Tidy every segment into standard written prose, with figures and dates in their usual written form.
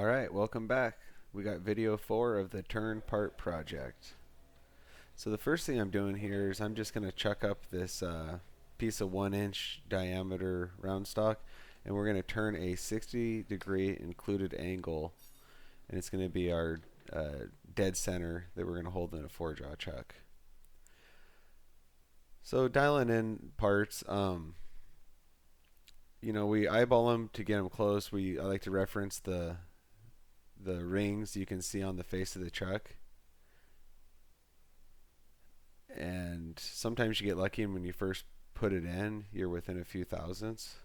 Alright, welcome back. We got video 4 of the turn part project. So the first thing I'm doing here is I'm just going to chuck up this piece of 1-inch diameter round stock, and we're going to turn a 60-degree included angle, and it's going to be our dead center that we're going to hold in a 4-jaw chuck. So dialing in parts, we eyeball them to get them close. I like to reference the rings you can see on the face of the chuck, and sometimes you get lucky, and when you first put it in, you're within a few thousandths.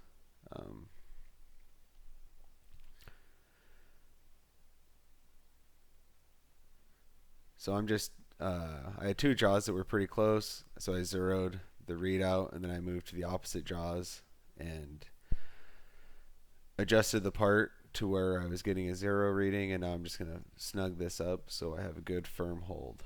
So I had 2 jaws that were pretty close, so I zeroed the readout, and then I moved to the opposite jaws and adjusted the part to where I was getting a 0 reading, and now I'm just going to snug this up so I have a good firm hold.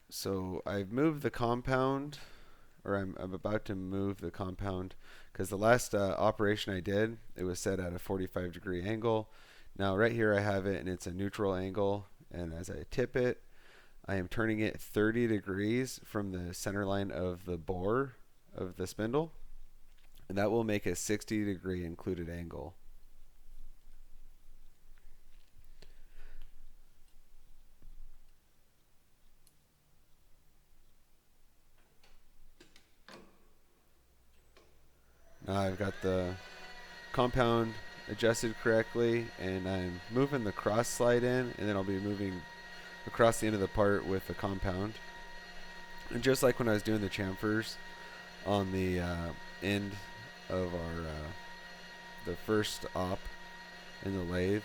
So I've moved the compound, or I'm about to move the compound, because the last operation I did, it was set at a 45-degree angle. Now right here I have it, and it's a neutral angle, and as I tip it, I am turning it 30 degrees from the center line of the bore of the spindle, and that will make a 60-degree included angle. Now I've got the compound adjusted correctly, and I'm moving the cross slide in, and then I'll be moving across the end of the part with the compound. And just like when I was doing the chamfers on the end of our the first op in the lathe,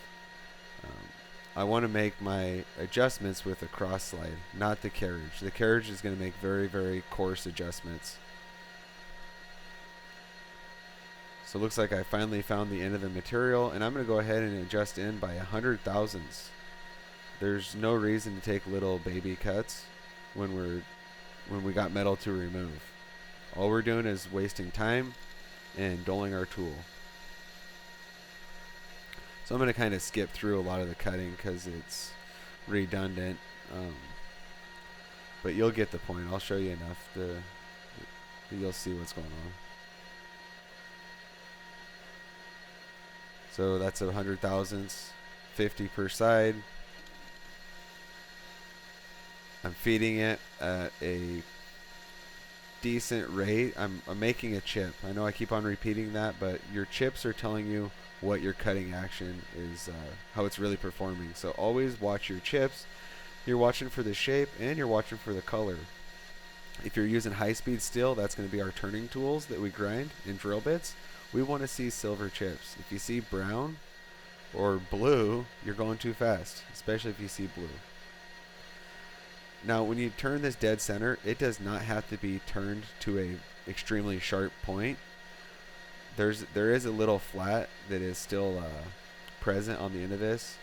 I want to make my adjustments with the cross slide, not the carriage. The carriage is going to make very, very coarse adjustments. So it looks like I finally found the end of the material, and I'm going to go ahead and adjust in by 100 thousandths. There's no reason to take little baby cuts when we got metal to remove. All we're doing is wasting time and dulling our tool. So I'm going to kind of skip through a lot of the cutting because it's redundant, but you'll get the point. I'll show you enough that you'll see what's going on. So that's 100 thousandths, 50 per side. I'm feeding it at a decent rate. I'm making a chip. I know I keep on repeating that, but your chips are telling you what your cutting action is, how it's really performing. So always watch your chips. You're watching for the shape, and you're watching for the color. If you're using high-speed steel, that's going to be our turning tools that we grind in drill bits. We want to see silver chips. If you see brown or blue, you're going too fast, especially if you see blue. Now, when you turn this dead center, it does not have to be turned to a extremely sharp point. There is a little flat that is still present on the end of this.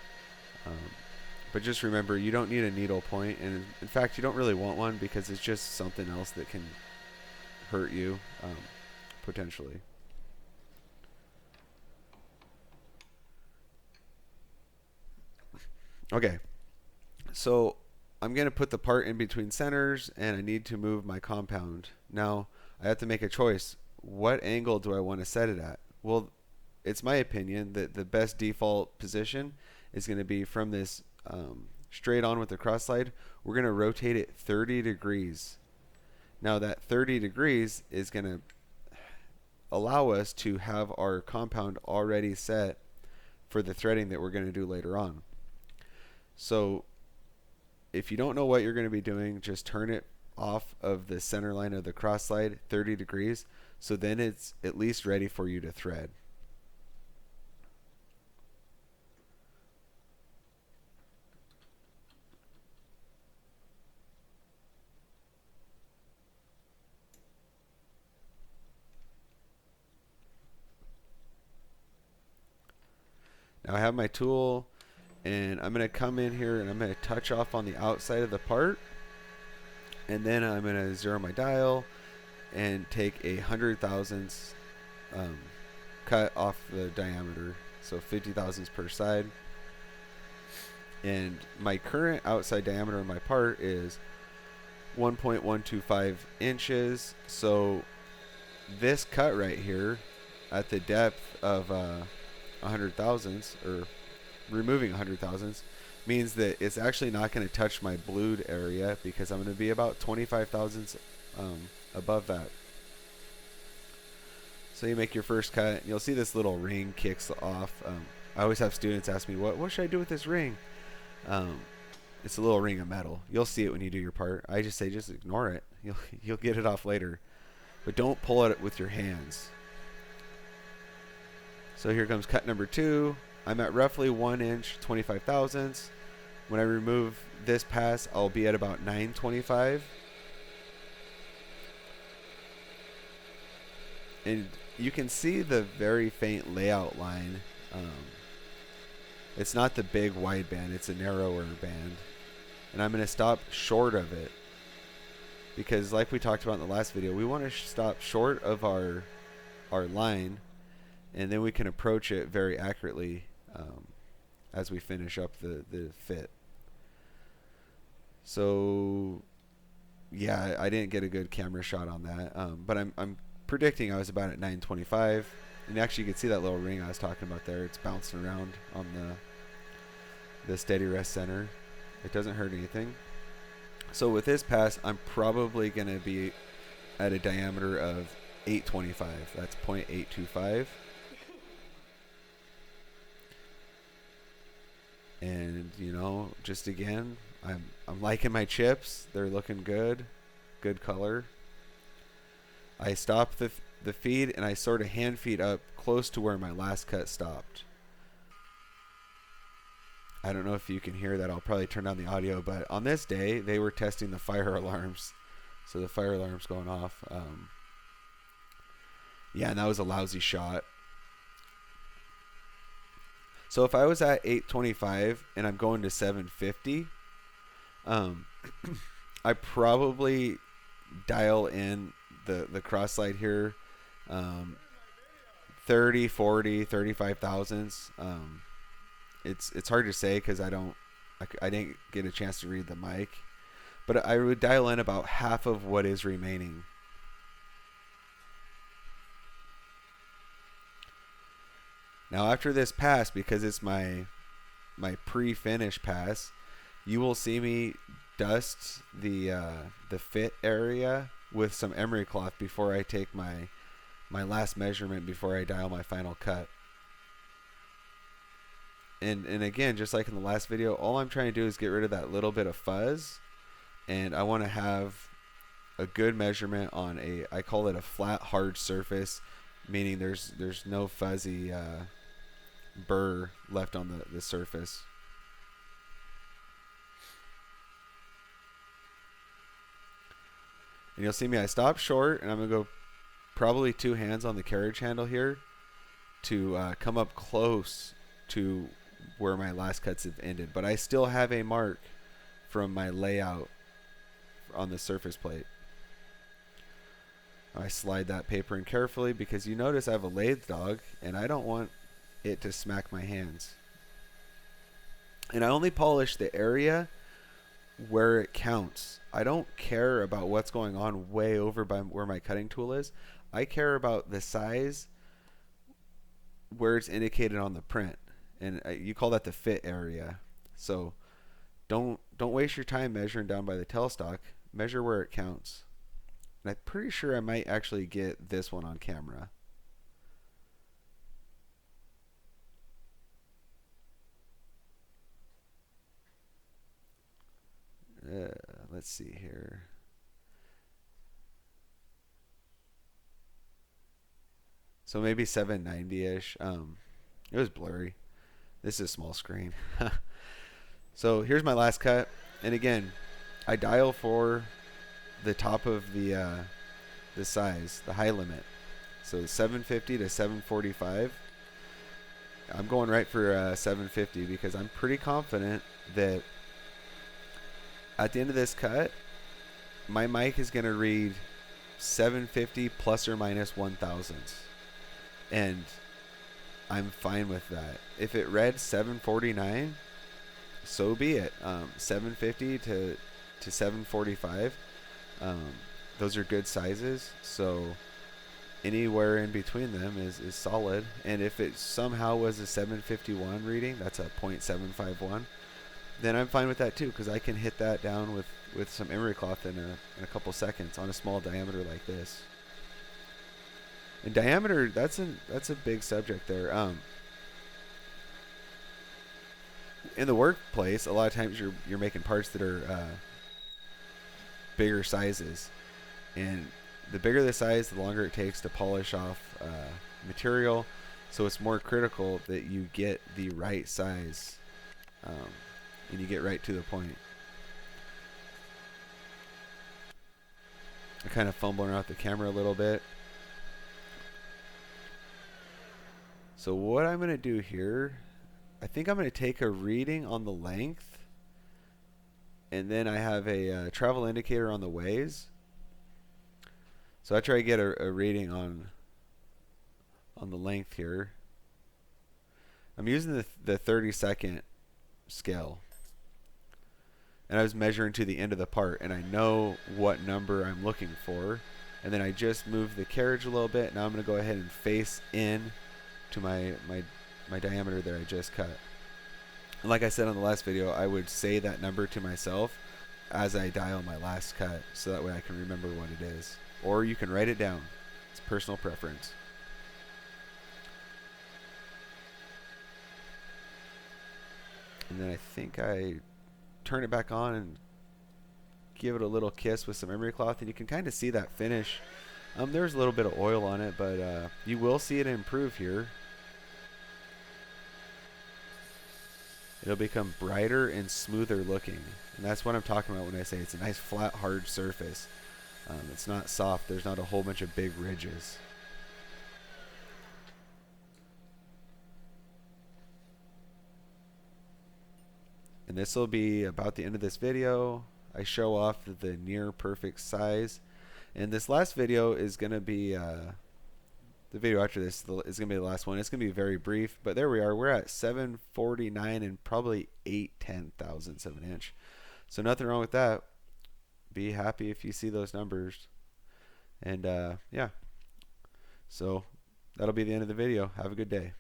But just remember, you don't need a needle point, and in fact, you don't really want one because it's just something else that can hurt you, potentially. Okay, so I'm going to put the part in between centers, and I need to move my compound. Now, I have to make a choice. What angle do I want to set it at? Well, it's my opinion that the best default position is going to be from this straight on with the cross slide. We're going to rotate it 30 degrees. Now, that 30 degrees is going to allow us to have our compound already set for the threading that we're going to do later on. So if you don't know what you're going to be doing, just turn it off of the center line of the cross slide 30 degrees, so then it's at least ready for you to thread. Now I have my tool, and I'm going to come in here and I'm going to touch off on the outside of the part, and then I'm going to zero my dial and take a 100 thousandths cut off the diameter, so 50 thousandths per side. And my current outside diameter of my part is 1.125 inches. So this cut right here at the depth of 100 thousandths, or removing 100 thousandths, means that it's actually not going to touch my blued area, because I'm going to be about 25 thousandths above that. So you make your first cut, and you'll see this little ring kicks off. I always have students ask me, what should I do with this ring? It's a little ring of metal. You'll see it when you do your part. I just say, just ignore it. You'll get it off later. But don't pull it with your hands. So here comes cut number 2. I'm at roughly 1 inch, 25 thousandths. When I remove this pass, I'll be at about 925. And you can see the very faint layout line. It's not the big wide band, it's a narrower band. And I'm going to stop short of it, because like we talked about in the last video, we want to stop short of our line, and then we can approach it very accurately as we finish up the fit. So yeah, I didn't get a good camera shot on that, but I'm predicting I was about at 925. And actually you can see that little ring I was talking about there. It's bouncing around on the steady rest center. It doesn't hurt anything. So with this pass, I'm probably going to be at a diameter of 825. That's 0.825. And you know, just again, I'm liking my chips. They're looking good. Good color. I stop the feed, and I sort of hand feed up close to where my last cut stopped. I don't know if you can hear that. I'll probably turn down the audio, but on this day they were testing the fire alarms, so the fire alarm's going off. Yeah, and that was a lousy shot. So if I was at 825 and I'm going to 750, I probably dial in the cross slide here 30, 40, 35 thousandths. It's hard to say because I didn't get a chance to read the mic, but I would dial in about half of what is remaining. Now after this pass, because it's my pre-finish pass, you will see me dust the fit area with some emery cloth before I take my last measurement, before I dial my final cut. And again, just like in the last video, all I'm trying to do is get rid of that little bit of fuzz, and I want to have a good measurement on I call it a flat hard surface, meaning there's no fuzzy burr left on the surface. And you'll see me, I stop short, and I'm going to go probably 2 hands on the carriage handle here to come up close to where my last cuts have ended. But I still have a mark from my layout on the surface plate. I slide that paper in carefully, because you notice I have a lathe dog, and I don't want it to smack my hands. And I only polish the area where it counts. I don't care about what's going on way over by where my cutting tool is. I care about the size where it's indicated on the print, and you call that the fit area. So don't waste your time measuring down by the tailstock. Measure where it counts. And I'm pretty sure I might actually get this one on camera. Let's see here. So maybe 790-ish. It was blurry. This is small screen. So here's my last cut. And again, I dial for the top of the size, the high limit. So 750 to 745. I'm going right for 750 because I'm pretty confident that at the end of this cut, my mic is going to read 750 plus or minus 1,000. And I'm fine with that. If it read 749, so be it. 750 to 745. Those are good sizes. So anywhere in between them is solid. And if it somehow was a 751 reading, that's a .751, then I'm fine with that too, because I can hit that down with some emery cloth in a couple seconds on a small diameter like this. And diameter, that's a big subject there. In the workplace, a lot of times you're making parts that are bigger sizes, and the bigger the size, the longer it takes to polish off material. So it's more critical that you get the right size, and you get right to the point. I'm kind of fumbling around the camera a little bit. So what I'm going to do here, I think I'm going to take a reading on the length, and then I have a travel indicator on the ways. So I try to get a reading on the length here. I'm using the 30-second scale, and I was measuring to the end of the part, and I know what number I'm looking for, and then I just move the carriage a little bit. Now I'm going to go ahead and face in to my diameter that I just cut. And like I said on the last video, I would say that number to myself as I dial my last cut, so that way I can remember what it is. Or you can write it down. It's personal preference. And then I think I turn it back on and give it a little kiss with some emery cloth, and you can kind of see that finish. There's a little bit of oil on it, but you will see it improve here. It'll become brighter and smoother looking, and that's what I'm talking about when I say it's a nice flat hard surface. It's not soft. There's not a whole bunch of big ridges. And this will be about the end of this video. I show off the near perfect size, and this last video is going to be the video after this is going to be the last one. It's going to be very brief, but there we are. We're at 749 and probably 8/10,000ths of an inch. So nothing wrong with that. Be happy if you see those numbers. And yeah, so that'll be the end of the video. Have a good day.